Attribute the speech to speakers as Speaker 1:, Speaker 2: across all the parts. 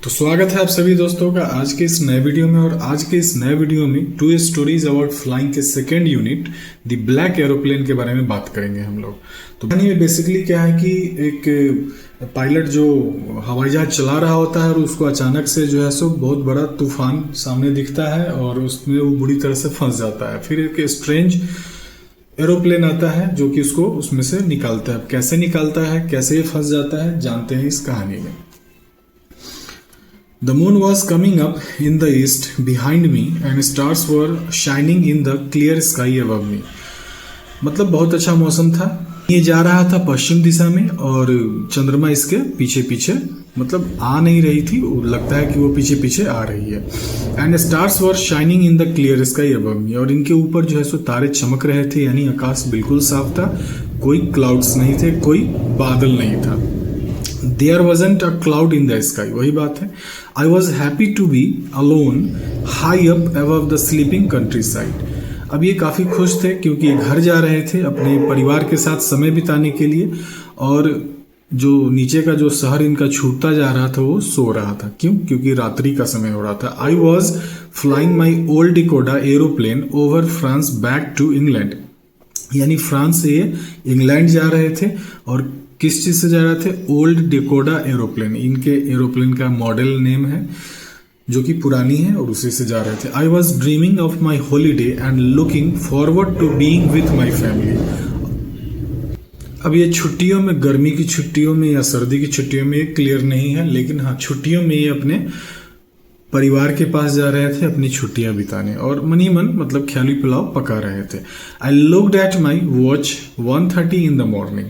Speaker 1: तो स्वागत है आप सभी दोस्तों का आज के इस नए वीडियो में। और आज के इस नए वीडियो में 2 स्टोरीज अबाउट फ्लाइंग के second unit the black aeroplane के बारे में बात करेंगे हम लोग। तो कहानी में बेसिकली क्या है कि एक पायलट जो हवाई जहाज चला रहा होता है और उसको अचानक से जो है सो बहुत बड़ा तूफान सामने दिखता है और उसमें वो बुरी तरह से फंस जाता है। फिर एक स्ट्रेंज एरोप्लेन आता है जो कि उसको उसमें से निकालता है। कैसे निकालता है, कैसे ये फंस जाता है, जानते हैं इस कहानी में। The moon was coming up in the east behind me and stars were shining in the clear sky above me। मतलब बहुत अच्छा मौसम था। ये जा रहा था पश्चिम दिशा में और चंद्रमा इसके पीछे पीछे मतलब आ नहीं रही थी, लगता है कि वो पीछे पीछे आ रही है। And stars were shining in the clear sky above मी, और इनके ऊपर जो है सो तारे चमक रहे थे, यानी आकाश बिल्कुल साफ था, कोई क्लाउड्स नहीं थे, कोई बादल नहीं था। There wasn't a cloud in the sky, वही बात है। I was happy to be alone high up above the sleeping countryside। अब ये काफ़ी खुश थे क्योंकि ये घर जा रहे थे अपने परिवार के साथ समय बिताने के लिए, और जो नीचे का जो शहर इनका छूटता जा रहा था वो सो रहा था। क्यों? क्योंकि रात्रि का समय हो रहा था। I was flying my old Dakota aeroplane over France back to England, यानी फ्रांस से ये इंग्लैंड जा रहे थे। और किस चीज से जा रहे थे? ओल्ड डेकोडा एरोप्लेन, इनके एरोप्लेन का मॉडल नेम है जो कि पुरानी है, और उसी से जा रहे थे। I was dreaming of my holiday and looking forward to being with my family. अब ये छुट्टियों में, गर्मी की छुट्टियों में या सर्दी की छुट्टियों में, ये क्लियर नहीं है, लेकिन हाँ छुट्टियों में ये अपने परिवार के पास जा रहे थे अपनी छुट्टियां बिताने, और मन ही मन मतलब ख्याली पुलाव पका रहे थे। I looked at my watch 1:30 in the morning.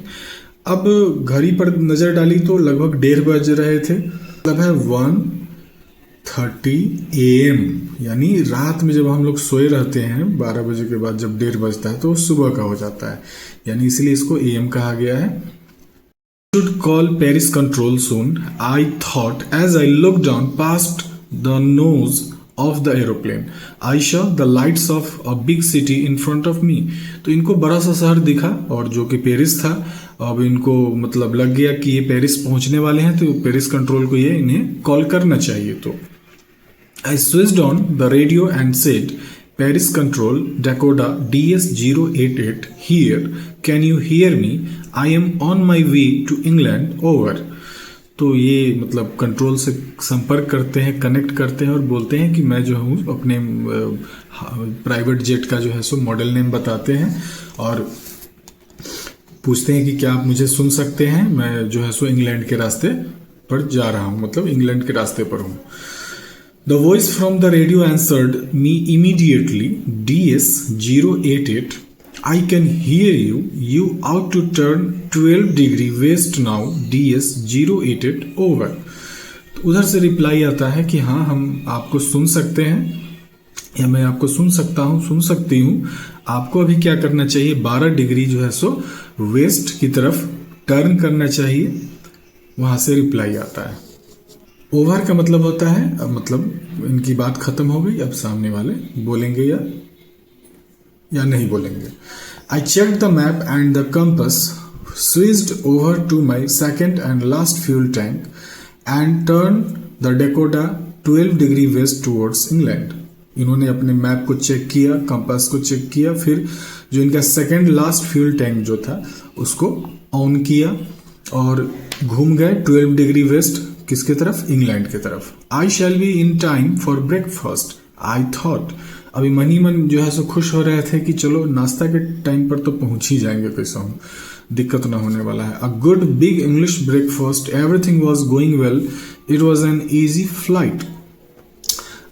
Speaker 1: अब घड़ी पर नजर डाली तो लगभग 1:30 बज रहे थे, मतलब है 1:30 AM, यानी रात में जब हम लोग सोए रहते हैं 12 बजे के बाद जब 1:30 बजता है तो सुबह का हो जाता है, यानी इसलिए इसको AM कहा गया है। Should call Paris control soon, I thought as I looked down past the nose of the aeroplane, I saw the lights of a big city in front of me। तो इनको बड़ा सा शहर दिखा और जो कि पेरिस था। अब इनको मतलब लग गया कि ये पेरिस पहुंचने वाले हैं, तो पेरिस कंट्रोल को ये इन्हें कॉल करना चाहिए। तो I switched on the radio and said, Paris control Dakota DS088 here, can you hear me? I am on my way to England, over. तो ये मतलब कंट्रोल से संपर्क करते हैं, कनेक्ट करते हैं और बोलते हैं कि मैं जो हूँ अपने प्राइवेट जेट का जो है सो मॉडल नेम बताते हैं और पूछते हैं कि क्या आप मुझे सुन सकते हैं? मैं जो है सो इंग्लैंड के रास्ते पर जा रहा हूँ, मतलब इंग्लैंड के रास्ते पर हूँ। The voice from the radio answered me immediately, DS088, I can hear you. You ought to turn 12 degree west now, DS088, over। तो उधर से रिप्लाई आता है कि हाँ हम आपको सुन सकते हैं, या मैं आपको सुन सकता हूँ, सुन सकती हूँ। आपको अभी क्या करना चाहिए? 12 डिग्री जो है सो वेस्ट की तरफ टर्न करना चाहिए। वहां से रिप्लाई आता है। ओवर का मतलब होता है अब मतलब इनकी बात खत्म हो गई, अब सामने वाले बोलेंगे या नहीं बोलेंगे। I checked the map and the compass, switched over to my second and last fuel tank and turned the Dakota 12 degree west towards England। इन्होंने अपने मैप को चेक किया, कंपास को चेक किया, फिर जो इनका सेकेंड लास्ट फ्यूल टैंक जो था उसको ऑन किया और घूम गए 12 डिग्री वेस्ट, किसके तरफ? इंग्लैंड की तरफ। I shall be in time for breakfast, I thought। अभी मन ही मन जो है सो खुश हो रहे थे कि चलो नाश्ता के टाइम पर तो पहुंच ही जाएंगे, कैसा हूँ, दिक्कत ना होने वाला है। A good big English breakfast, everything was going well, it was an easy flight.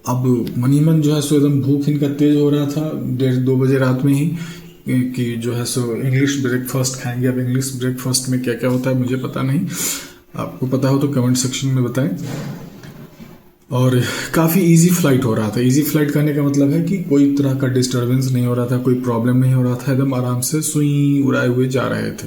Speaker 1: अब मन ही मन जो है सो एकदम भूख इनका तेज हो रहा था 1:30-2 बजे रात में ही कि जो है सो इंग्लिश ब्रेकफास्ट खाएंगे। अब इंग्लिश ब्रेकफास्ट में क्या क्या होता है मुझे पता नहीं, आपको पता हो तो कमेंट सेक्शन में बताएं। और काफ़ी इजी फ्लाइट हो रहा था। इजी फ्लाइट करने का मतलब है कि कोई तरह का डिस्टरबेंस नहीं हो रहा था, कोई प्रॉब्लम नहीं हो रहा था, एकदम आराम से सुई उड़ाए हुए जा रहे थे।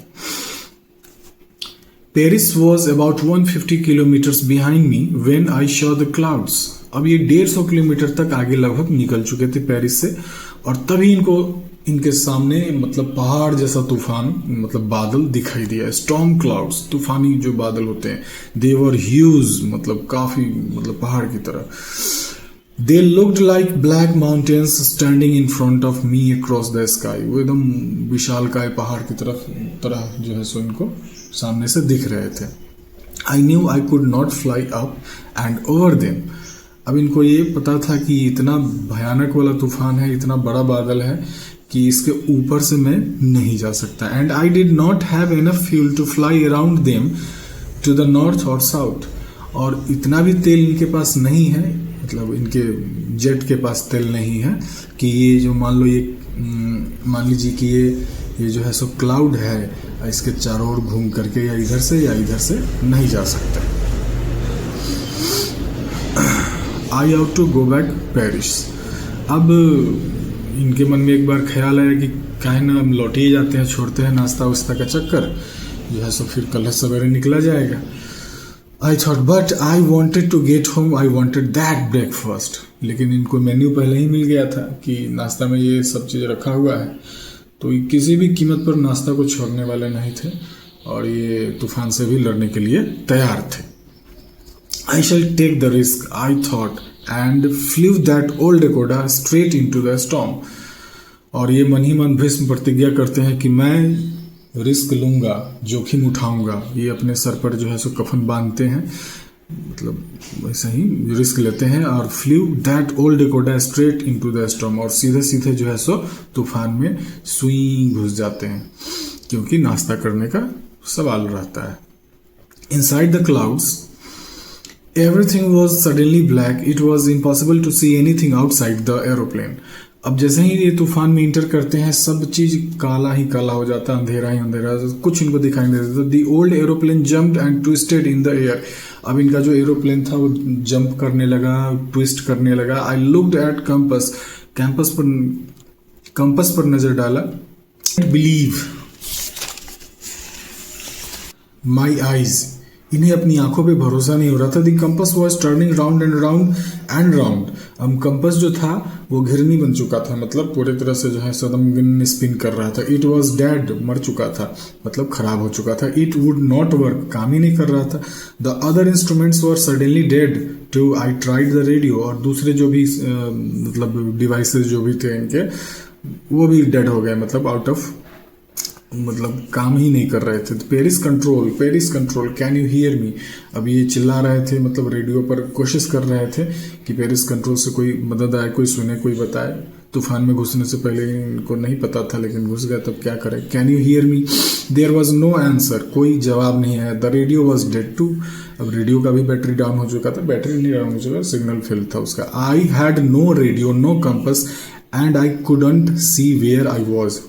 Speaker 1: Paris was about 150 kilometres behind me when I saw the clouds. अब ये 150 किलोमीटर तक आगे लगभग निकल चुके थे पेरिस से, और तभी इनको इनके सामने मतलब पहाड़ जैसा तूफान मतलब बादल दिखाई दिया। स्टॉर्म क्लाउड्स, तूफानी जो बादल होते हैं, दे वर ह्यूज, मतलब काफी मतलब पहाड़ की तरह। They looked like black mountains standing in front of me across the sky. वो एकदम विशालकाय पहाड़ की तरह जो है सो इनको सामने से दिख रहे थे। I knew I could not fly up and over them. अब इनको ये पता था कि इतना भयानक वाला तूफान है, इतना बड़ा बादल है कि इसके ऊपर से मैं नहीं जा सकता। And I did not have enough fuel to fly around them to the north और साउथ। और इतना भी तेल इनके पास नहीं है, मतलब इनके जेट के पास तेल नहीं है कि ये जो मान लीजिए कि ये जो है सो क्लाउड है, इसके चारों ओर घूम करके या इधर से नहीं जा सकता। I ought to go back Paris. अब इनके मन में एक बार ख्याल आया कि काहे ना हम लौट ही जाते हैं, छोड़ते हैं नाश्ता वास्ता का चक्कर, जो है सो फिर कल सवेरे निकला जाएगा। I thought but I wanted to get home, I wanted that breakfast. लेकिन इनको मेन्यू पहले ही मिल गया था कि नाश्ता में ये सब चीज़ रखा हुआ है, तो ये किसी भी कीमत पर नाश्ता को छोड़ने वाले नहीं थे और ये तूफान से भी लड़ने के लिए तैयार थे। I shall take the risk, I thought, and flew that old Dakota straight into the storm. और ये मन ही मन भीष्म प्रतिज्ञा करते हैं कि मैं रिस्क लूंगा, जोखिम उठाऊंगा। ये अपने सर पर जो है सो कफन बांधते हैं, मतलब वैसे ही रिस्क लेते हैं और flew that old Dakota straight into the storm. और सीधे सीधे जो है सो तूफान में सुई घुस जाते हैं, क्योंकि नाश्ता करने का सवाल रहता है। Inside the clouds everything was suddenly black. It was impossible to see anything outside the aeroplane. अब जैसे ही ये तूफान में इंटर करते हैं, सब चीज काला ही काला हो जाता है, अंधेरा ही अंधेरा, कुछ इनको दिखाई नहीं देता। The old aeroplane jumped and twisted in the air. अब इनका जो एरोप्लेन था वो जंप करने लगा, ट्विस्ट करने लगा। आई लुक्ड एट कंपस पर नजर डाला। बिलीव माई आईज, इन्हें अपनी आंखों पे भरोसा नहीं हो रहा था। The compass was turning round and round and round. अब कंपस जो था वो घिरनी बन चुका था, मतलब पूरी तरह से जो है सदम स्पिन कर रहा था। इट वॉज डेड, मर चुका था, मतलब खराब हो चुका था। इट वुड नॉट वर्क, काम ही नहीं कर रहा था। The other instruments were suddenly dead too. I tried the radio. और दूसरे जो भी मतलब डिवाइसेस जो भी थे इनके, वो भी डेड हो गए, मतलब आउट ऑफ, मतलब काम ही नहीं कर रहे थे। Paris control can you hear मी। अब ये चिल्ला रहे थे, मतलब रेडियो पर कोशिश कर रहे थे कि पेरिस कंट्रोल से कोई मदद आए, कोई सुने, कोई बताए। तूफान में घुसने से पहले इनको नहीं पता था, लेकिन घुस गया, तब क्या करें। Can you hear me. There was no answer, कोई जवाब नहीं है। The radio was dead too. अब रेडियो का भी बैटरी डाउन हो चुका था, बैटरी नहीं डाउन हो चुका, सिग्नल फेल था उसका। I had no radio, no compass and I couldn't see where I was.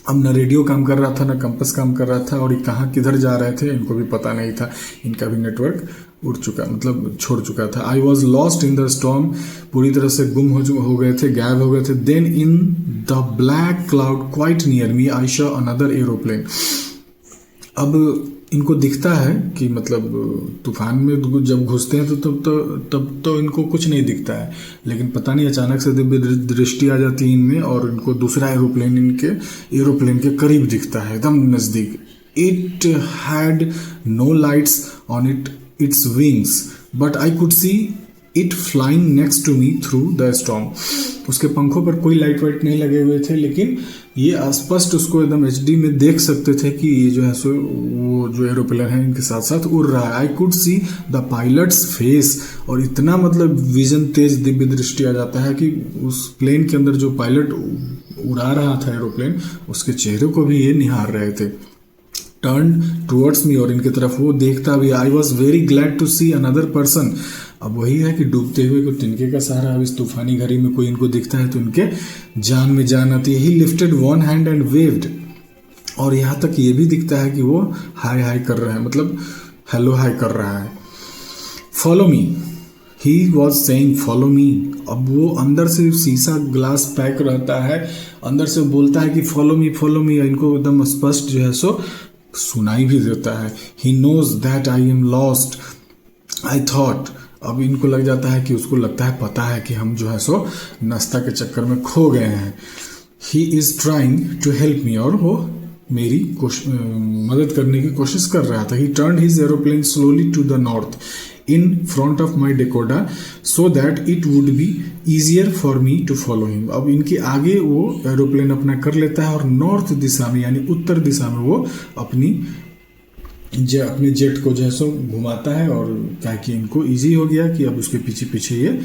Speaker 1: अब न रेडियो काम कर रहा था, न कंपस काम कर रहा था, और ये कहाँ किधर जा रहे थे इनको भी पता नहीं था। इनका भी नेटवर्क उड़ चुका, मतलब छोड़ चुका था। I was lost in the storm, पूरी तरह से गुम हो गए थे, गायब हो गए थे। Then in the black cloud quite near me I saw another aeroplane. अब इनको दिखता है कि मतलब तूफान में जब घुसते हैं तो तब तो इनको कुछ नहीं दिखता है, लेकिन पता नहीं अचानक से दिव्य दृष्टि आ जाती है इनमें और इनको दूसरा एरोप्लेन इनके एरोप्लेन के करीब दिखता है, एकदम नजदीक। It had no lights on its wings but I could see it flying next to me through the storm. उसके पंखों पर कोई लाइट वाइट नहीं लगे हुए थे, लेकिन ये स्पष्ट उसको एकदम HD में देख सकते थे कि ये जो है सो वो जो एरोप्लेन है इनके साथ साथ उड़ रहा है। आई could see the pilots face, और इतना मतलब विजन तेज, दिव्य दृष्टि आ जाता है कि उस प्लेन के अंदर जो पायलट उड़ा रहा था एरोप्लेन, उसके चेहरे को भी ये निहार रहे थे। टर्न टुवर्ड्स मी, और इनकी तरफ वो देखता भी। I was very glad to see another person. अब वही है कि डूबते हुए को तिनके का सहारा। अब इस तूफानी घड़ी में कोई इनको दिखता है तो इनके जान में जान आती है। ही lifted one hand and waived, और यहाँ तक ये भी दिखता है कि वो हाय हाय कर रहा है, मतलब हेलो हाय कर रहा है। Follow me, he was saying follow me. अब वो अंदर से शीशा ग्लास पैक रहता है, अंदर से बोलता है कि फॉलो मी। इनको एकदम स्पष्ट जो है सो सुनाई भी देता है। He knows that I am lost I thought. अब इनको लग जाता है कि उसको लगता है, पता है कि हम जो है सो नाश्ता के चक्कर में खो गए हैं। He is trying to help me, और वो मेरी मदद करने की कोशिश कर रहा था। He turn his aeroplane slowly to the north in front of my Dakota so that it would be easier for me to follow him. अब इनके आगे वो एरोप्लेन अपना कर लेता है और नॉर्थ दिशा में यानी उत्तर दिशा में वो अपने जेट को जो है सो घुमाता है, और ताकि इनको ईजी हो गया कि अब उसके पीछे पीछे ये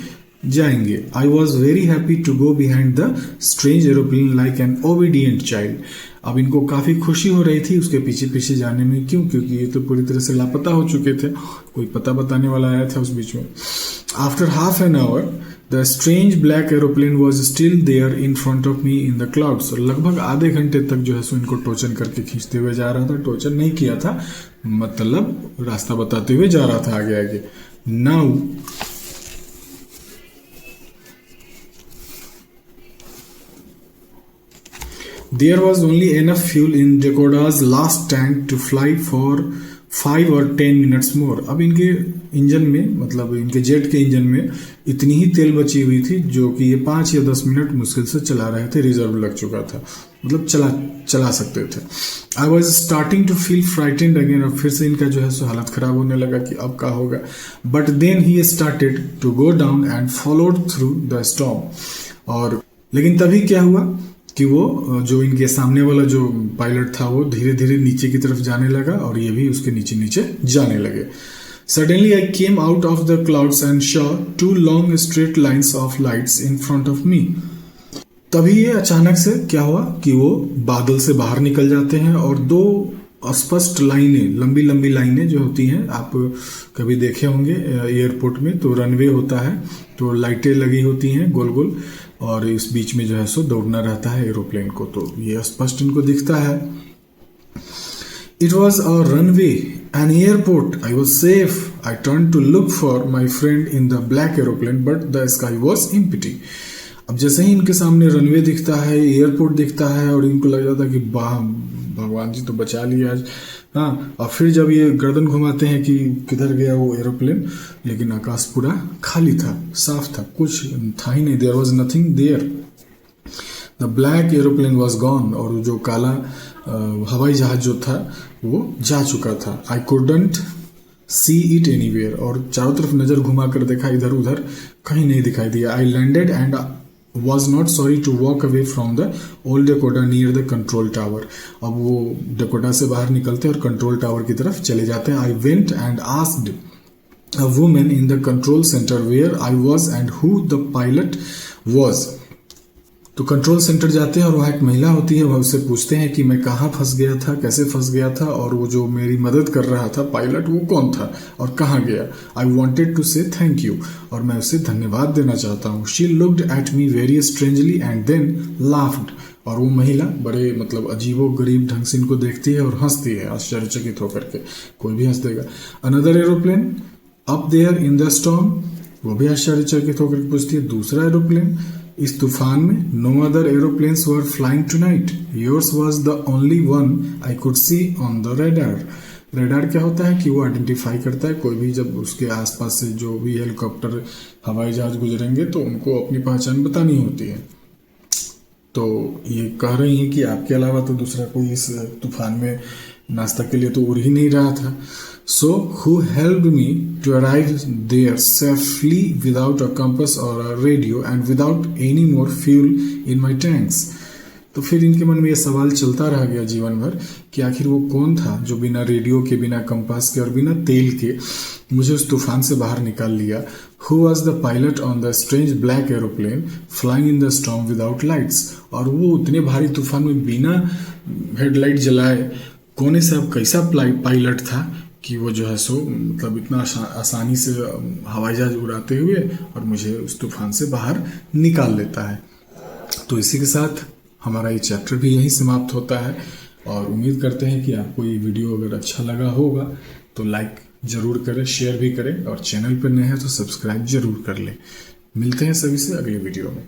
Speaker 1: जाएंगे। I was very happy to go behind the strange aeroplane like an obedient child. अब इनको काफी खुशी हो रही थी उसके पीछे पीछे जाने में। क्यों? क्योंकि ये तो पूरी तरह से लापता हो चुके थे, कोई पता बताने वाला आया था उस बीच में। After half an hour the strange black aeroplane was still there in front of me in the clouds. लगभग आधे घंटे तक जो है सो इनको टोचन करके खींचते हुए जा रहा था। टोचन नहीं किया था, मतलब रास्ता बताते हुए जा रहा था आगे आगे। Now there was only enough fuel in Dakota's last tank to fly for 5 or 10 minutes more। अब इनके इंजन में, मतलब इनके जेट के इंजन में इतनी ही तेल बची हुई थी जो कि ये 5 या 10 मिनट मुश्किल से चला रहे थे। रिजर्व लग चुका था, मतलब चला सकते थे। I was starting to feel frightened again. अब फिर से इनका जो है सो हालत खराब होने लगा कि अब क्या होगा। But then he started to go down and followed through the storm. और लेकिन तभी क्या हुआ कि वो जो इनके सामने वाला जो पायलट था वो धीरे धीरे नीचे की तरफ जाने लगा और ये भी उसके नीचे नीचे जाने लगे। Suddenly I came out of the clouds and Shaw 2 long straight lines of lights in front of मी। तभी ये अचानक से क्या हुआ कि वो बादल से बाहर निकल जाते हैं और 2 स्पष्ट लाइनें, लंबी लंबी लाइनें जो होती हैं, आप कभी देखे होंगे एयरपोर्ट में, तो रनवे होता है तो लाइटें लगी होती हैं गोल गोल, और इस बीच में जो है सो दौड़ना रहता है एरोप्लेन को, तो ये स्पष्ट इनको दिखता है। It was a runway an airport. I was safe. I turn to look for my friend in the black aeroplane but the sky was empty. अब जैसे ही इनके सामने रनवे दिखता है, एयरपोर्ट दिखता है, और इनको लग जाता है कि भगवान जी तो बचा लिया आज। हाँ, और फिर जब ये गर्दन घुमाते हैं कि किधर गया वो एरोप्लेन, लेकिन आकाश पूरा खाली था, साफ था, कुछ था ही नहीं। There was nothing there. The black aeroplane was gone. और जो काला हवाई जहाज जो था वो जा चुका था। आई कुडंट सी इट एनीवेयर। और चारों तरफ नजर घुमा कर देखा, इधर उधर कहीं नहीं दिखाई दिया। I landed and was not sorry to walk away from the old Dakota near the control tower। अब वो Dakota से बाहर निकलते हैं और कंट्रोल टावर की तरफ चले जाते हैं। I went and asked a woman in the control center where I was and who the pilot was। तो कंट्रोल सेंटर जाते हैं और वहाँ एक महिला होती है, वह उससे पूछते हैं कि मैं कहाँ फंस गया था, कैसे फंस गया था, और वो जो मेरी मदद कर रहा था पायलट वो कौन था और कहाँ गया। I wanted to say thank you. और मैं उसे धन्यवाद देना चाहता हूँ। She looked at me very strangely and then laughed. और वो महिला बड़े मतलब अजीबो गरीब ढंग से इनको देखती है और हंसती है आश्चर्यचकित होकर के। कोई भी हंस देगा। Another aeroplane up there in the storm. वो भी आश्चर्यचकित होकर पूछती है, दूसरा एरोप्लेन इस तूफान में। No other aeroplanes were flying tonight. Yours was the only one I could see on the radar. Radar क्या होता है कि वो आइडेंटिफाई करता है, कोई भी जब उसके आसपास से जो भी हेलीकॉप्टर हवाई जहाज गुजरेंगे तो उनको अपनी पहचान बतानी होती है। तो ये कह रही है कि आपके अलावा तो दूसरा कोई इस तूफान में नाश्ता के लिए तो उड़ ही नहीं रहा था। So who helped me to arrive there safely without a compass or a radio and without any more fuel in my tanks। तो फिर इनके मन में ये सवाल चलता रह गया जीवन भर कि आखिर वो कौन था जो बिना रेडियो के, बिना कंपास के और बिना तेल के मुझे उस तूफान से बाहर निकाल लिया। Who was the pilot on the strange black aeroplane flying in the storm without lights। और वो उतने भारी तूफान में बिना हेडलाइट जलाए कौन ऐसा कैसा पायलट था कि वो जो है सो मतलब इतना आसानी से हवाई जहाज उड़ाते हुए और मुझे उस तूफान से बाहर निकाल लेता है। तो इसी के साथ हमारा ये चैप्टर भी यहीं समाप्त होता है और उम्मीद करते हैं कि आपको ये वीडियो अगर अच्छा लगा होगा तो लाइक ज़रूर करें, शेयर भी करें और चैनल पर नए हैं तो सब्सक्राइब जरूर कर लें। मिलते हैं सभी से अगले वीडियो में।